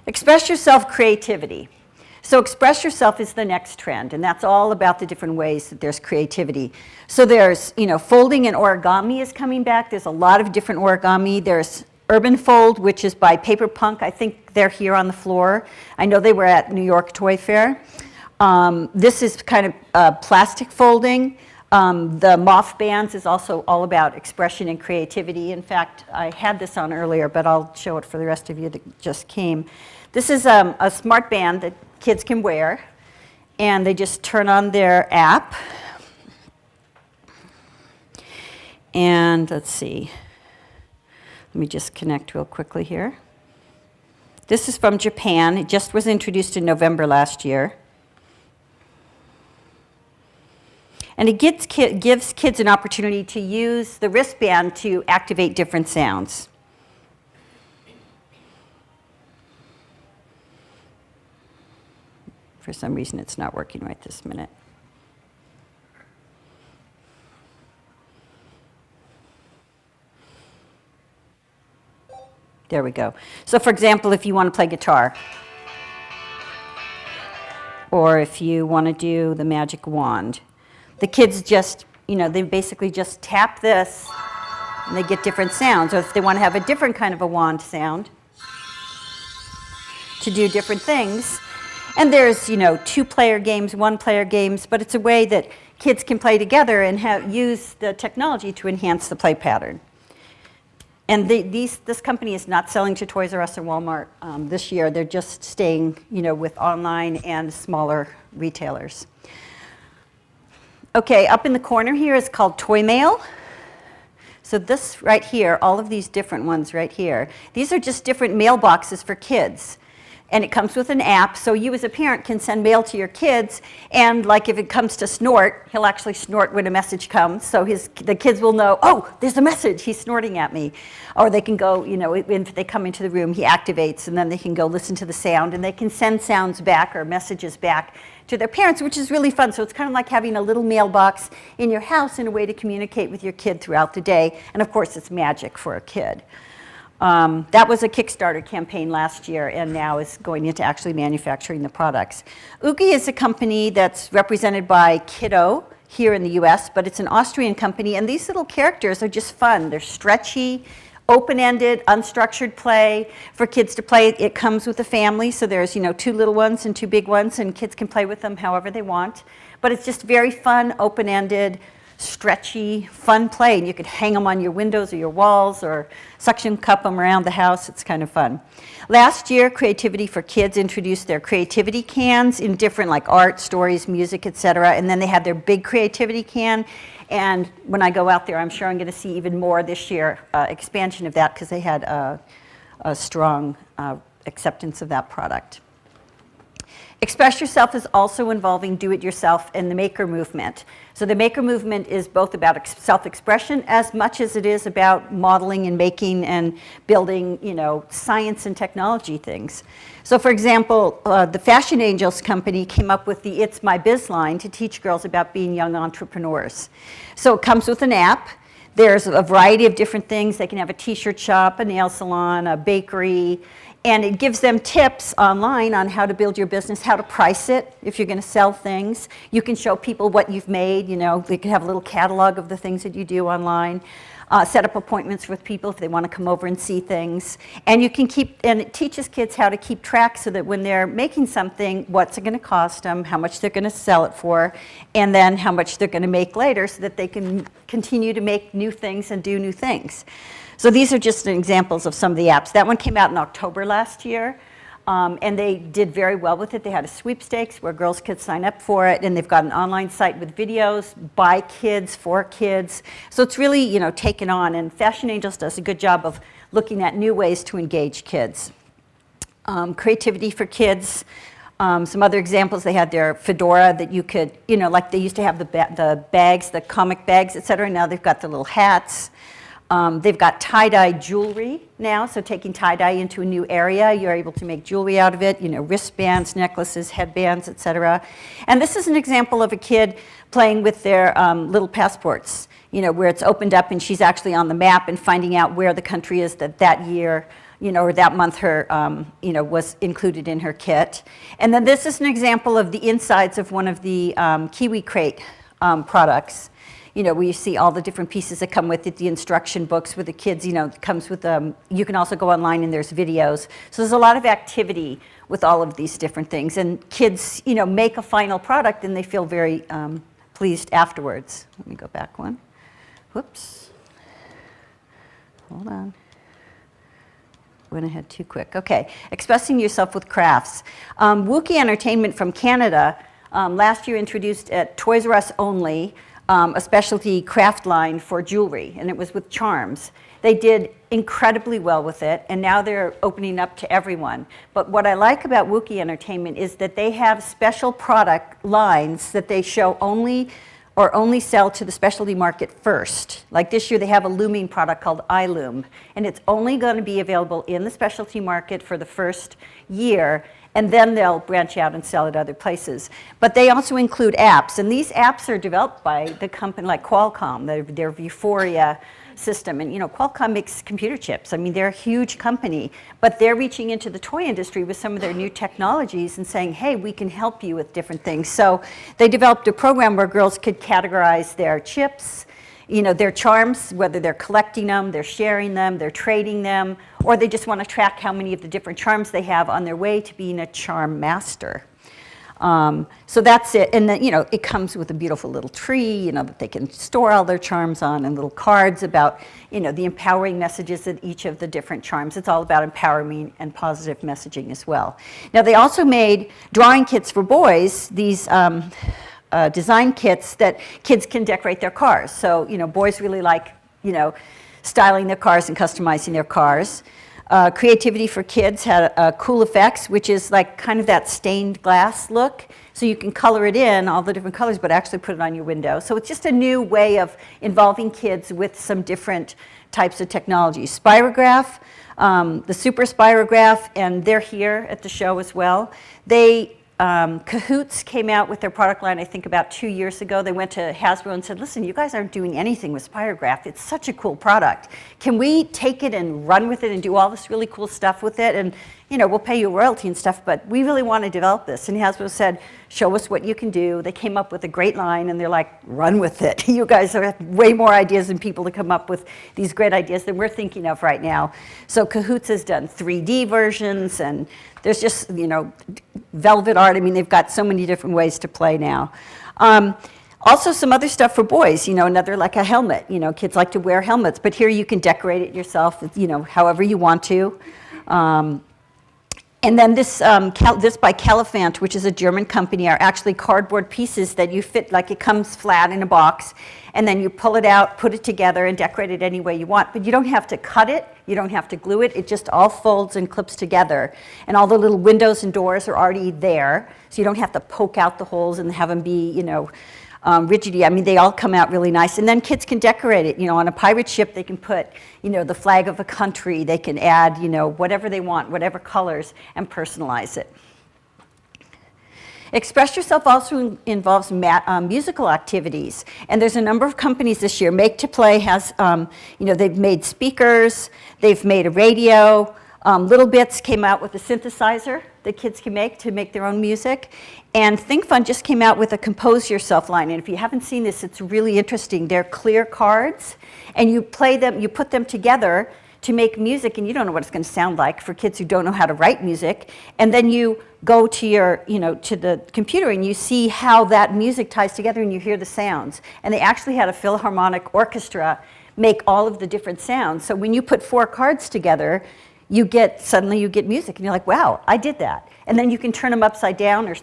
Express yourself creativity. So express yourself is the next trend, and that's all about the different ways that there's creativity. So there's, folding and origami is coming back. There's a lot of different origami. There's Urban Fold, which is by Paper Punk. I think they're here on the floor. I know they were at New York Toy Fair. This is kind of plastic folding. The Moth Bands is also all about expression and creativity. In fact, I had this on earlier, but I'll show it for the rest of you that just came. This is a smart band that kids can wear, and they just turn on their app. And let's see. Let me just connect real quickly here. This is from Japan. It just was introduced in November last year. And it gives kids an opportunity to use the wristband to activate different sounds. For some reason, it's not working right this minute. There we go. So for example, if you want to play guitar, or if you want to do the magic wand, the kids just, they basically just tap this, and they get different sounds. Or if they want to have a different kind of a wand sound, to do different things. And there's, two-player games, one-player games, but it's a way that kids can play together and use the technology to enhance the play pattern. And this company is not selling to Toys R Us or Walmart this year. They're just staying, with online and smaller retailers. Okay, up in the corner here is called Toy Mail. So this right here, all of these different ones right here, these are just different mailboxes for kids. And it comes with an app, so you as a parent can send mail to your kids, and like if it comes to snort, he'll actually snort when a message comes, so the kids will know, oh, there's a message, he's snorting at me. Or they can go, if they come into the room, he activates, and then they can go listen to the sound, and they can send sounds back or messages back to their parents, which is really fun. So it's kind of like having a little mailbox in your house and a way to communicate with your kid throughout the day, and of course it's magic for a kid. That was a Kickstarter campaign last year and now is going into actually manufacturing the products. Oogie is a company that's represented by Kiddo here in the US, but it's an Austrian company, and these little characters are just fun. They're stretchy, open-ended, unstructured play for kids to play. It comes with a family, so there's, two little ones and two big ones, and kids can play with them however they want. But it's just very fun, open-ended, stretchy, fun play, and you could hang them on your windows or your walls or suction cup them around the house. It's kind of fun. Last year, Creativity for Kids introduced their creativity cans in different, like art, stories, music, etc. And then they had their big creativity can. And when I go out there, I'm sure I'm going to see even more this year, expansion of that, because they had a strong acceptance of that product. Express Yourself is also involving do-it-yourself and the maker movement. So the maker movement is both about self-expression as much as it is about modeling and making and building, science and technology things. So for example, the Fashion Angels company came up with the It's My Biz line to teach girls about being young entrepreneurs. So it comes with an app. There's a variety of different things. They can have a t-shirt shop, a nail salon, a bakery, and it gives them tips online on how to build your business, how to price it if you're going to sell things. You can show people what you've made. They can have a little catalog of the things that you do online. Set up appointments with people if they want to come over and see things. And it teaches kids how to keep track so that when they're making something, what's it going to cost them, how much they're going to sell it for, and then how much they're going to make later so that they can continue to make new things and do new things. So these are just examples of some of the apps. That one came out in October last year, and they did very well with it. They had a sweepstakes where girls could sign up for it, and they've got an online site with videos by kids, for kids. So it's really, taken on, and Fashion Angels does a good job of looking at new ways to engage kids. Creativity for Kids. Some other examples, they had their fedora that you could, like they used to have the bags, the comic bags, et cetera. Now they've got the little hats. They've got tie-dye jewelry now, so taking tie-dye into a new area, you're able to make jewelry out of it, wristbands, necklaces, headbands, etc. And this is an example of a kid playing with their little passports, where it's opened up and she's actually on the map and finding out where the country is that year, or that month her, was included in her kit. And then this is an example of the insides of one of the Kiwi Crate products. Where you see all the different pieces that come with it, the instruction books with the kids, it comes with, you can also go online and there's videos. So there's a lot of activity with all of these different things. And kids, make a final product and they feel very pleased afterwards. Let me go back one. Whoops. Hold on. Went ahead too quick. Okay, expressing yourself with crafts. Wookie Entertainment from Canada last year introduced at Toys R Us only a specialty craft line for jewelry, and it was with charms. They did incredibly well with it, and now they're opening up to everyone. But what I like about Wookie Entertainment is that they have special product lines that they show only sell to the specialty market first. Like this year they have a looming product called iLoom, and it's only going to be available in the specialty market for the first year, and then they'll branch out and sell at other places. But they also include apps, and these apps are developed by the company like Qualcomm, their Vuforia system. And Qualcomm makes computer chips. I mean, they're a huge company, but they're reaching into the toy industry with some of their new technologies and saying, hey, we can help you with different things. So they developed a program where girls could categorize their chips, their charms, whether they're collecting them, they're sharing them, they're trading them, or they just want to track how many of the different charms they have on their way to being a charm master. So that's it. And then, it comes with a beautiful little tree, that they can store all their charms on, and little cards about, the empowering messages of each of the different charms. It's all about empowering and positive messaging as well. Now, they also made drawing kits for boys, these design kits that kids can decorate their cars. So, boys really like, styling their cars and customizing their cars. Creativity for Kids had Cool Effects, which is like kind of that stained glass look. So you can color it in, all the different colors, but actually put it on your window. So it's just a new way of involving kids with some different types of technology. Spirograph, the Super Spirograph, and they're here at the show as well. Cahoots came out with their product line, I think, about 2 years ago. They went to Hasbro and said, listen, you guys aren't doing anything with Spirograph. It's such a cool product. Can we take it and run with it and do all this really cool stuff with it? And, we'll pay you royalty and stuff, but we really want to develop this. And Hasbro said, show us what you can do. They came up with a great line, and they're like, run with it. You guys have way more ideas than people to come up with these great ideas than we're thinking of right now. So Cahoots has done 3D versions, and there's just, velvet art. I mean, they've got so many different ways to play now. Also some other stuff for boys, another like a helmet. Kids like to wear helmets, but here you can decorate it yourself, however you want to. And then this by Caliphant, which is a German company, are actually cardboard pieces that you fit, like it comes flat in a box, and then you pull it out, put it together, and decorate it any way you want. But you don't have to cut it, you don't have to glue it, it just all folds and clips together. And all the little windows and doors are already there, so you don't have to poke out the holes and have them be, rigidy. I mean, they all come out really nice. And then kids can decorate it. On a pirate ship, they can put, the flag of a country. They can add, whatever they want, whatever colors, and personalize it. Express Yourself also involves musical activities. And there's a number of companies this year. Make to Play has, they've made speakers. They've made a radio. Little Bits came out with a synthesizer that kids can make to make their own music. And ThinkFun just came out with a Compose Yourself line. And if you haven't seen this, it's really interesting. They're clear cards, and you play them, you put them together to make music, and you don't know what it's going to sound like for kids who don't know how to write music. And then you go to your, to the computer, and you see how that music ties together, and you hear the sounds. And they actually had a Philharmonic orchestra make all of the different sounds. So when you put 4 cards together, suddenly you get music, and you're like, wow, I did that. And then you can turn them upside down, or,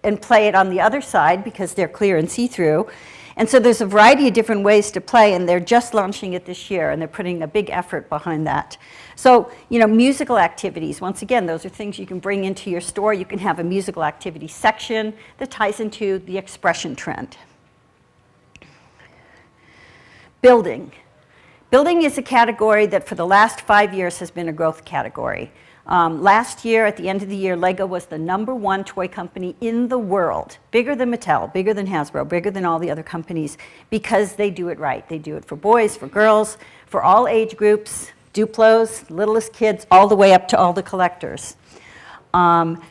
and play it on the other side because they're clear and see-through. And so there's a variety of different ways to play, and they're just launching it this year, and they're putting a big effort behind that. So, musical activities, once again, those are things you can bring into your store. You can have a musical activity section that ties into the expression trend. Building. Building is a category that for the last 5 years has been a growth category. Last year, at the end of the year, Lego was the #1 toy company in the world, bigger than Mattel, bigger than Hasbro, bigger than all the other companies, because they do it right. They do it for boys, for girls, for all age groups. Duplos, littlest kids, all the way up to all the collectors.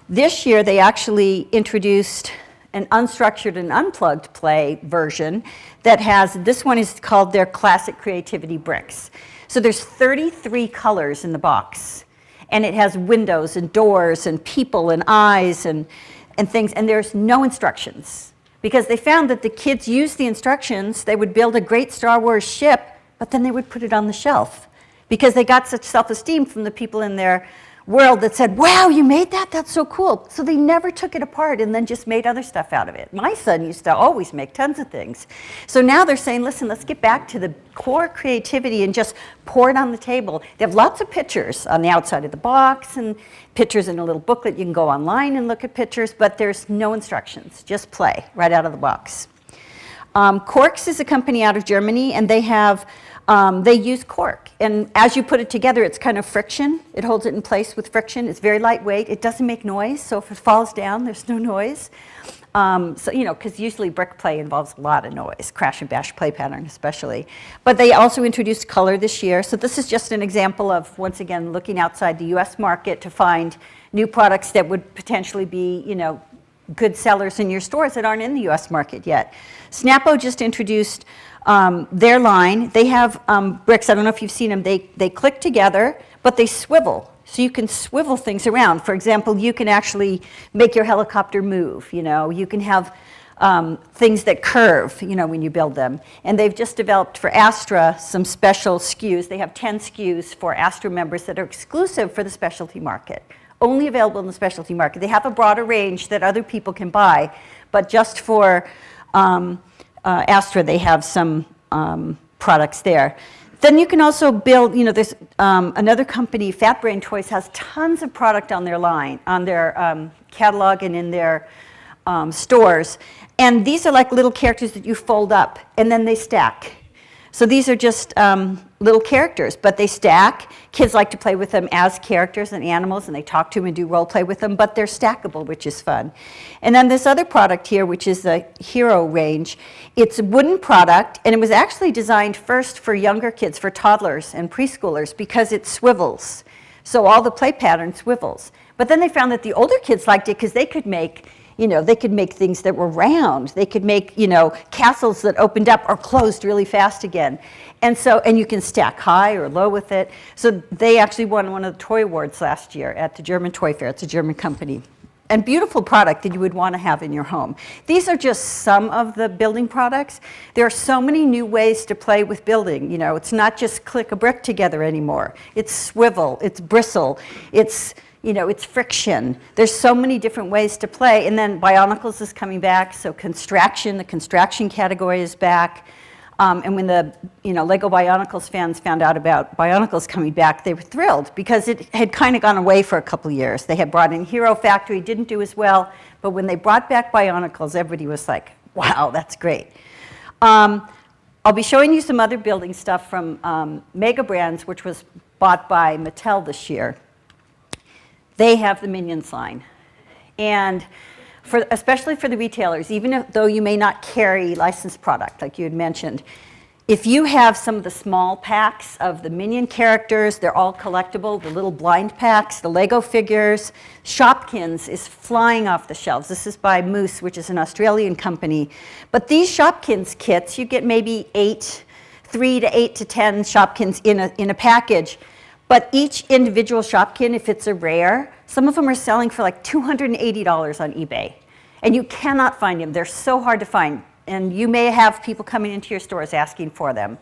This year, they actually introduced an unstructured and unplugged play version that has, this one is called their Classic Creativity Bricks. So there's 33 colors in the box, and it has windows and doors and people and eyes and things, and there's no instructions. Because they found that the kids used the instructions, they would build a great Star Wars ship, but then they would put it on the shelf. Because they got such self-esteem from the people in their world that said, wow, you made that? That's so cool. So they never took it apart and then just made other stuff out of it. My son used to always make tons of things. So now they're saying, listen, let's get back to the core creativity and just pour it on the table. They have lots of pictures on the outside of the box and pictures in a little booklet. You can go online and look at pictures, but there's no instructions. Just play right out of the box. Quarks is a company out of Germany, and they have they use cork, and as you put it together, it's kind of friction. It holds it in place with friction. It's very lightweight. It doesn't make noise, so if it falls down, there's no noise. So, you know, because usually brick play involves a lot of noise, crash and bash play pattern especially. But they also introduced color this year. So this is just an example of, once again, looking outside the US market to find new products that would potentially be, you know, good sellers in your stores that aren't in the US market yet. Snappo just introduced their line. They have bricks, I don't know if you've seen them, they click together, but they swivel. So you can swivel things around. For example, you can actually make your helicopter move, you know. You can have things that curve, you know, when you build them. And they've just developed for Astra some special SKUs. They have 10 SKUs for Astra members that are exclusive for the specialty market. Only available in the specialty market. They have a broader range that other people can buy, but just for Astra, they have some products there. Then you can also build, you know, there's another company, Fat Brain Toys, has tons of product on their line, on their catalog and in their stores. And these are like little characters that you fold up, and then they stack. So these are just little characters, but they stack. Kids like to play with them as characters and animals, and they talk to them and do role play with them, but they're stackable, which is fun. And then this other product here, which is the Hero range, it's a wooden product, and it was actually designed first for younger kids, for toddlers and preschoolers, because it swivels. So all the play pattern swivels. But then they found that the older kids liked it because they could make, you know, they could make things that were round. They could make, you know, castles that opened up or closed really fast again. And so, and you can stack high or low with it. So they actually won one of the toy awards last year at the German Toy Fair. It's a German company. And beautiful product that you would want to have in your home. These are just some of the building products. There are so many new ways to play with building. You know, it's not just click a brick together anymore. It's swivel, it's bristle, it's, you know, it's friction. There's so many different ways to play. And then Bionicles is coming back, so the Construction category is back. And when the, you know, Lego Bionicles fans found out about Bionicles coming back, they were thrilled because it had kind of gone away for a couple years. They had brought in Hero Factory, didn't do as well, but when they brought back Bionicles, everybody was like, wow, that's great. I'll be showing you some other building stuff from Mega Brands, which was bought by Mattel this year. They have the Minions line. And especially for the retailers, even though you may not carry licensed product, like you had mentioned, if you have some of the small packs of the Minion characters, they're all collectible, the little blind packs, the Lego figures, Shopkins is flying off the shelves. This is by Moose, which is an Australian company. But these Shopkins kits, you get maybe 3 to 8 to 10 Shopkins in a package. But each individual Shopkin, if it's a rare, some of them are selling for like $280 on eBay. And you cannot find them. They're so hard to find. And you may have people coming into your stores asking for them.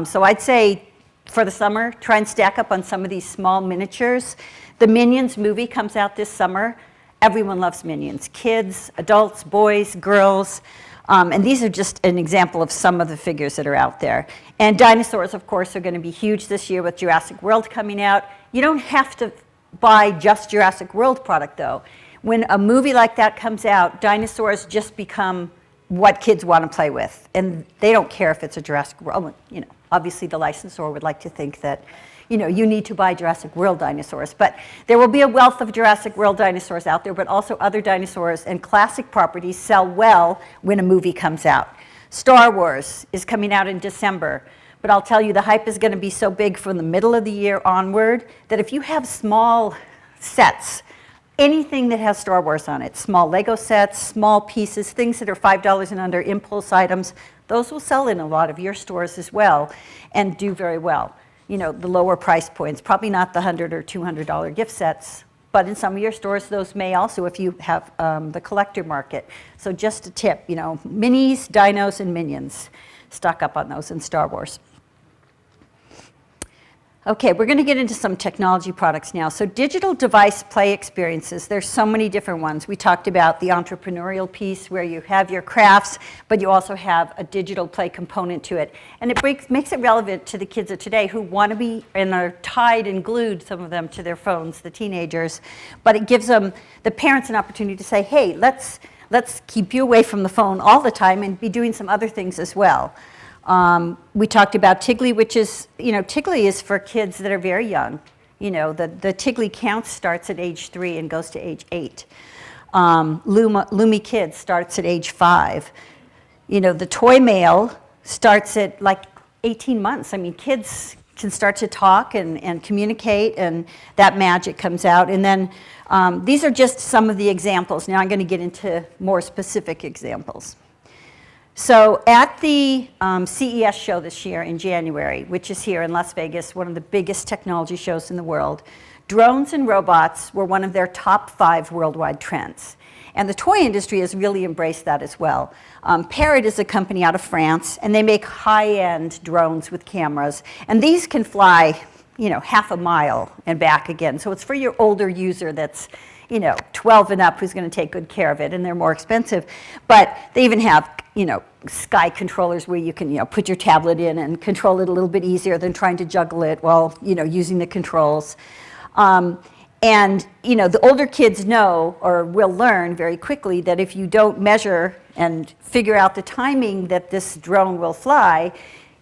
So I'd say for the summer, try and stack up on some of these small miniatures. The Minions movie comes out this summer. Everyone loves Minions. Kids, adults, boys, girls. And these are just an example of some of the figures that are out there. And dinosaurs, of course, are going to be huge this year with Jurassic World coming out. You don't have to buy just Jurassic World product, though. When a movie like that comes out, dinosaurs just become what kids want to play with. And they don't care if it's a Jurassic World. You know, obviously the licensor would like to think that, you know, you need to buy Jurassic World dinosaurs. But there will be a wealth of Jurassic World dinosaurs out there, but also other dinosaurs and classic properties sell well when a movie comes out. Star Wars is coming out in December. But I'll tell you, the hype is going to be so big from the middle of the year onward that if you have small sets, anything that has Star Wars on it, small Lego sets, small pieces, things that are $5 and under, impulse items, those will sell in a lot of your stores as well and do very well. You know, the lower price points, probably not the $100 or $200 gift sets, but in some of your stores, those may also, if you have the collector market. So just a tip, you know, minis, dinos, and minions. Stock up on those in Star Wars. Okay, we're going to get into some technology products now. So digital device play experiences, there's so many different ones. We talked about the entrepreneurial piece where you have your crafts, but you also have a digital play component to it. And it makes it relevant to the kids of today who want to be and are tied and glued, some of them, to their phones, the teenagers. But it gives them, the parents, an opportunity to say, hey, let's keep you away from the phone all the time and be doing some other things as well. We talked about Tigly, which is, you know, Tigly is for kids that are very young. You know, the Tigly count starts at age 3 and goes to age 8. Lumi Kids starts at age 5. You know, the Toy Mail starts at like 18 months. I mean, kids can start to talk and communicate, and that magic comes out. And then these are just some of the examples. Now I'm going to get into more specific examples. So at the CES show this year in January, which is here in Las Vegas, one of the biggest technology shows in the world, drones and robots were one of their top 5 worldwide trends. And the toy industry has really embraced that as well. Parrot is a company out of France, and they make high-end drones with cameras. And these can fly, you know, half a mile and back again. So it's for your older user that's, you know, 12 and up who's going to take good care of it, and they're more expensive. But they even have, you know, Sky controllers where you can, you know, put your tablet in and control it a little bit easier than trying to juggle it while, you know, using the controls. And, you know, the older kids know or will learn very quickly that if you don't measure and figure out the timing that this drone will fly,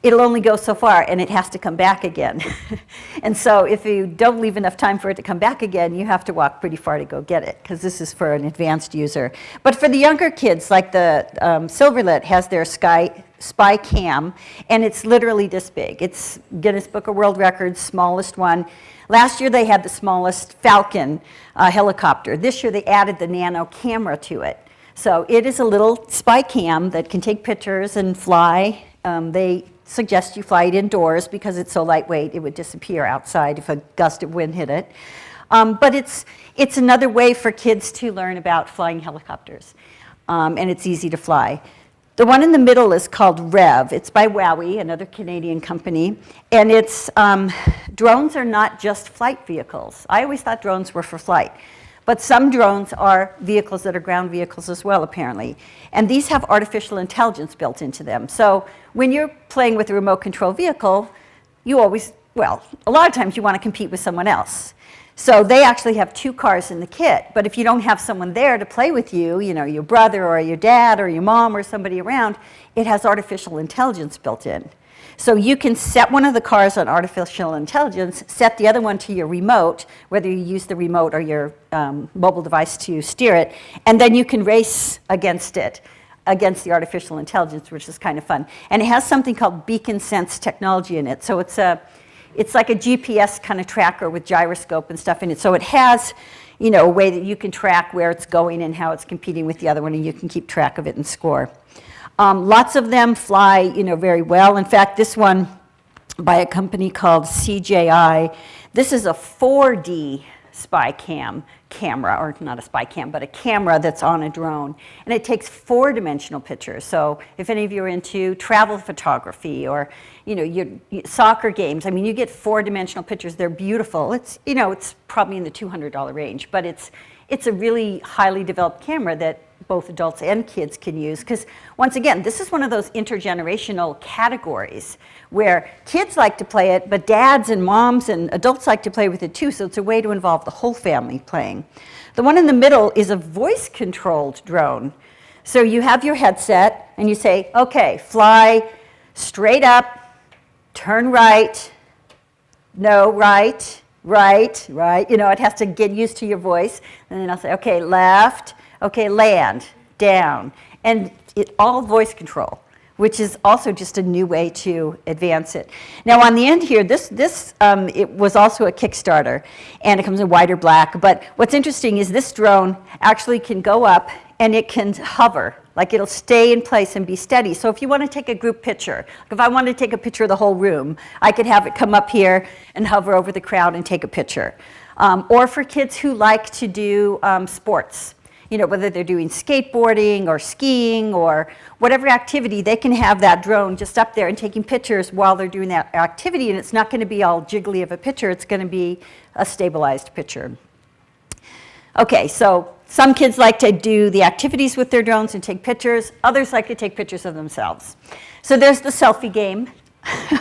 it'll only go so far and it has to come back again. And so if you don't leave enough time for it to come back again, you have to walk pretty far to go get it, because this is for an advanced user. But for the younger kids, like the Silverlit has their Spy Cam, and it's literally this big. It's Guinness Book of World Records, smallest one. Last year they had the smallest Falcon helicopter. This year they added the nano camera to it. So it is a little spy cam that can take pictures and fly. They suggest you fly it indoors because it's so lightweight it would disappear outside if a gust of wind hit it. But it's another way for kids to learn about flying helicopters, and it's easy to fly. The one in the middle is called Rev. It's by Wowie, another Canadian company, and it's drones are not just flight vehicles. I always thought drones were for flight. But some drones are vehicles that are ground vehicles as well, apparently. And these have artificial intelligence built into them. So when you're playing with a remote control vehicle, you always, well, a lot of times you want to compete with someone else. So they actually have 2 cars in the kit. But if you don't have someone there to play with you, you know, your brother or your dad or your mom or somebody around, it has artificial intelligence built in. So you can set one of the cars on artificial intelligence, set the other one to your remote, whether you use the remote or your mobile device to steer it, and then you can race against it, against the artificial intelligence, which is kind of fun. And it has something called Beacon Sense technology in it. So it's like a GPS kind of tracker with gyroscope and stuff in it. So it has, you know, a way that you can track where it's going and how it's competing with the other one, and you can keep track of it and score. Lots of them fly, you know, very well. In fact, this one by a company called CJI, this is a 4D spy camera, or not a spy cam, but a camera that's on a drone. And it takes 4-dimensional pictures. So if any of you are into travel photography or, you know, your soccer games, I mean, you get 4-dimensional pictures. They're beautiful. It's, you know, it's probably in the $200 range, but it's a really highly developed camera that both adults and kids can use, because once again, this is one of those intergenerational categories where kids like to play it, but dads and moms and adults like to play with it too, so it's a way to involve the whole family playing. The one in the middle is a voice-controlled drone. So you have your headset and you say, okay, fly straight up, turn right, no, right, right, right. You know, it has to get used to your voice. And then I'll say, okay, left, okay, land, down. And it all voice control, which is also just a new way to advance it. Now on the end here, it was also a Kickstarter, and it comes in white or black, but what's interesting is this drone actually can go up and it can hover, like it'll stay in place and be steady. So if you want to take a group picture, like if I wanted to take a picture of the whole room, I could have it come up here and hover over the crowd and take a picture. Or for kids who like to do sports, you know, whether they're doing skateboarding or skiing or whatever activity, they can have that drone just up there and taking pictures while they're doing that activity, and it's not going to be all jiggly of a picture, it's going to be a stabilized picture. Okay, so some kids like to do the activities with their drones and take pictures, others like to take pictures of themselves. So there's the selfie game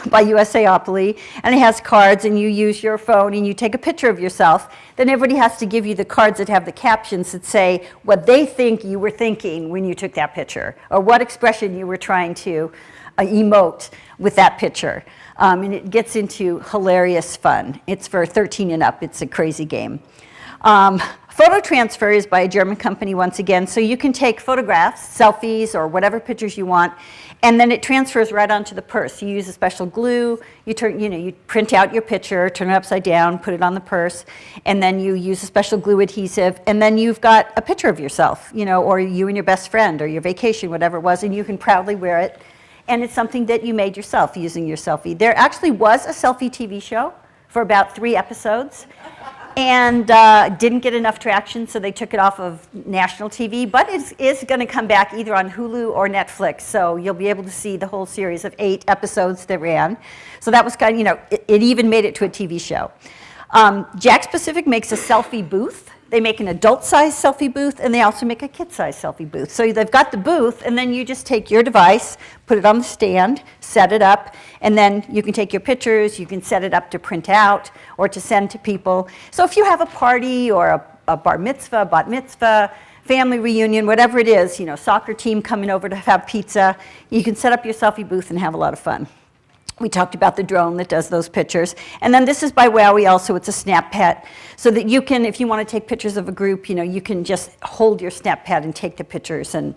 by USAopoly, and it has cards, and you use your phone and you take a picture of yourself. Then everybody has to give you the cards that have the captions that say what they think you were thinking when you took that picture, or what expression you were trying to emote with that picture. And it gets into hilarious fun. It's for 13 and up. It's a crazy game. Photo transfer is by a German company once again, so you can take photographs, selfies, or whatever pictures you want, and then it transfers right onto the purse. You use a special glue, you print out your picture, turn it upside down, put it on the purse, and then you use a special glue adhesive, and then you've got a picture of yourself, you know, or you and your best friend, or your vacation, whatever it was, and you can proudly wear it, and it's something that you made yourself using your selfie. There actually was a selfie TV show for about 3 episodes, and didn't get enough traction, so they took it off of national TV, but it is going to come back either on Hulu or Netflix, so you'll be able to see the whole series of 8 episodes that ran. So that was kind of, you know, it even made it to a TV show. Jakks Pacific makes a selfie booth. They make an adult-sized selfie booth, and they also make a kid-sized selfie booth. So they've got the booth, and then you just take your device, put it on the stand, set it up, and then you can take your pictures, you can set it up to print out or to send to people. So if you have a party or a bar mitzvah, bat mitzvah, family reunion, whatever it is, you know, soccer team coming over to have pizza, you can set up your selfie booth and have a lot of fun. We talked about the drone that does those pictures. And then this is by Wowie also, it's a snap pad, so that you can, if you want to take pictures of a group, you know, you can just hold your snap pad and take the pictures and,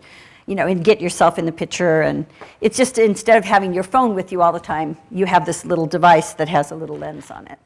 you know, and get yourself in the picture. And it's just, instead of having your phone with you all the time, you have this little device that has a little lens on it.